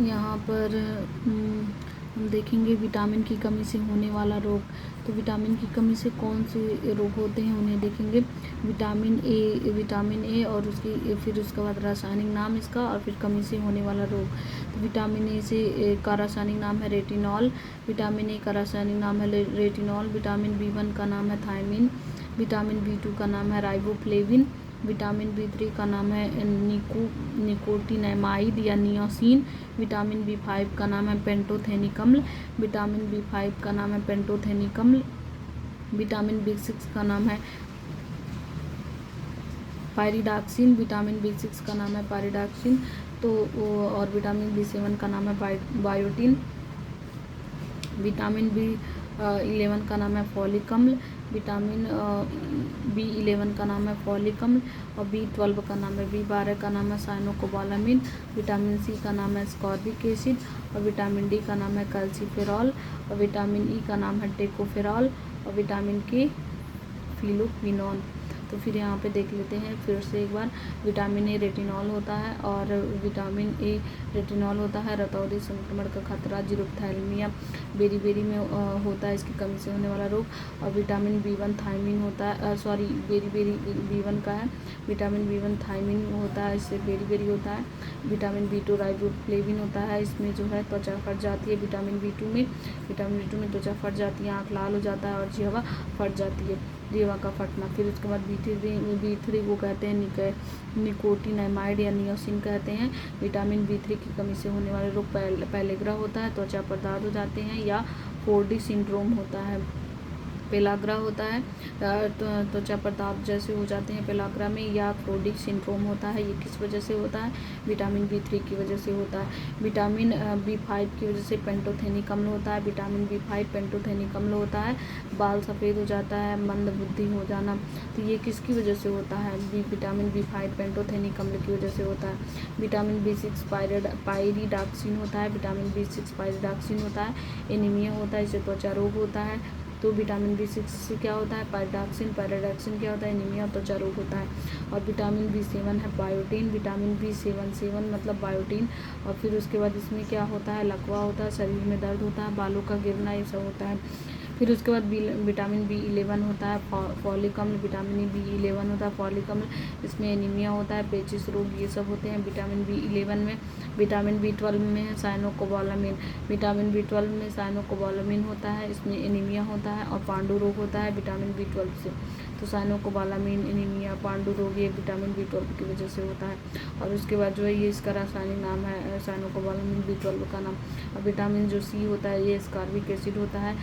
यहाँ पर हम देखेंगे विटामिन की कमी से होने वाला रोग। तो विटामिन की कमी से कौन से रोग होते हैं उन्हें देखेंगे। विटामिन ए और उसकी फिर उसके बाद रासायनिक नाम इसका और फिर कमी से होने वाला रोग। तो विटामिन ए का रासायनिक नाम है रेटिनॉल। विटामिन ए का रासायनिक नाम है रेटिनॉल। विटामिन B1 का नाम है थायमिन। विटामिन B2 का नाम है राइबोफ्लेविन। विटामिन B3 का नाम है निकोटिनामाइड या नियोसिन। विटामिन B5 का नाम है पेंटोथेनिक अम्ल। विटामिन B5 का नाम है पेंटोथेनिक अम्ल। विटामिन B6 का नाम है पायरिडॉक्सिन। विटामिन B6 का नाम है पायरिडॉक्सिन। तो और विटामिन B7 का नाम है बायोटिन। विटामिन B11 का नाम है फॉलिक अम्ल। विटामिन B11 का नाम है फॉलिक अम्ल। और B12 का नाम है B12 का नाम है साइनोकोबालामिन। विटामिन C का नाम है स्कॉर्बिक एसिड। और विटामिन D का नाम है कैल्सीफेरॉल। और विटामिन E का नाम है टेकोफेरॉल। और विटामिन K फिलोक्विनोन। तो फिर यहाँ पे देख लेते हैं फिर से एक बार। विटामिन ए रेटिनॉल होता है और विटामिन ए रेटिनॉल होता है रतौंधी संक्रमण का खतरा, जीरोप्थैल्मिया बेरी में होता है इसकी कमी से होने वाला रोग। और विटामिन B1 थायमिन होता है, बेरी B1 का है। विटामिन B1 थायमिन होता है, इससे बेरी होता है। विटामिन B2 राइबोफ्लेविन होता है, इसमें जो है त्वचा फट जाती है। विटामिन B2 में त्वचा फट जाती है, आँख लाल हो जाता है और जीवा फट जाती है, जीवा का फटना। फिर उसके बाद B3 को कहते हैं निकोटिनामाइड या नियोसिन कहते हैं। विटामिन B3 की कमी से होने वाले रोग पेलेग्रा होता है, त्वचा पर दाग हो जाते हैं, या 4D सिंड्रोम होता है। पेलाग्रा होता है, त्वचा पर दाग जैसे हो जाते हैं पेलाग्रा में, या क्रोडिक सिंड्रोम होता है। ये किस वजह से होता है? विटामिन B3 की वजह से होता है। विटामिन B5 की वजह से पेंटोथेनिक अम्ल होता है। विटामिन B5 पेंटोथेनिक अम्ल होता है। बाल सफ़ेद हो जाता है, मंद बुद्धि हो जाना। तो ये किसकी वजह से होता है? विटामिन B5 पेंटोथेनिक अम्ल की वजह से होता है। विटामिन B6 पायरिडॉक्सिन होता है। विटामिन B6 पायरिडॉक्सिन होता है। एनीमिया होता है, इससे त्वचा रोग होता है। तो विटामिन B6 से क्या होता है? पायरिडॉक्सिन क्या होता है? एनीमिया और त्वचा रोग होता है। और विटामिन B7 है बायोटीन। विटामिन B7 मतलब बायोटीन। और फिर उसके बाद इसमें क्या होता है? लकवा होता है, शरीर में दर्द होता है, बालों का गिरना, ये सब होता है। फिर उसके बाद विटामिन B11 होता है, फॉलिक अम्ल। विटामिन B11 होता है फॉलिक अम्ल, इसमें एनीमिया होता है, पेचिस रोग, ये सब होते हैं विटामिन B11 में। विटामिन B12 में है साइनोकोबालामिन। विटामिन B12 में साइनोकोबालामिन होता है, इसमें एनीमिया होता है और पांडु रोग होता है विटामिन B12 से। तो साइनोकोबालामिन, एनीमिया, पांडु रोग ये विटामिन B12 की वजह से होता है। और उसके बाद जो है ये इसका रासायनिक नाम है साइनोकोबालामिन B12 का नाम। और विटामिन जो C होता है ये स्कॉर्बिक एसिड होता है।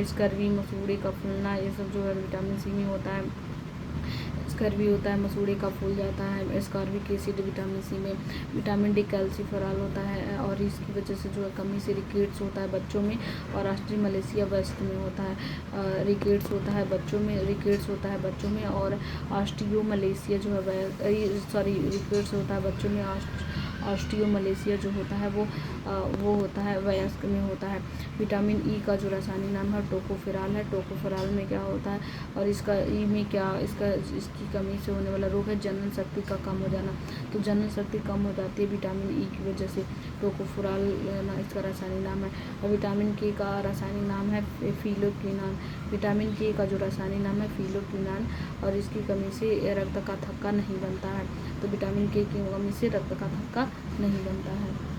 स्कर्वी, मसूड़े का फूलना, ये सब जो है विटामिन C में होता है। स्कर्वी होता है, मसूड़े का फूल जाता है, स्कॉर्बिक एसिड विटामिन C में। विटामिन D कैल्सीफेरॉल होता है और इसकी वजह से जो है कमी से रिकेट्स होता है बच्चों में, और ऑस्टियोमलेसिया वयस्क में होता है। रिकेट्स होता है बच्चों में और ऑस्टियोमलेसिया जो है रिकेट्स होता है बच्चों में। ऑस्टियोमलेसिया जो होता है वो होता है वयस्क में होता है। विटामिन E का जो रासायनिक नाम है टोकोफेरॉल है। टोकोफेरॉल में क्या होता है और इसकी कमी से होने वाला रोग है जनन शक्ति का कम हो जाना। तो जनन शक्ति कम हो जाती है विटामिन E की वजह से। टोकोफेरॉल इसका रासायनिक नाम है। और विटामिन K का रासायनिक नाम है फिलोक्विनान। विटामिन K का जो रासायनिक नाम है फिलोक्विनान, और इसकी कमी से रक्त का थक्का नहीं बनता है। तो विटामिन K की कमी से रक्त का थक्का नहीं बनता है।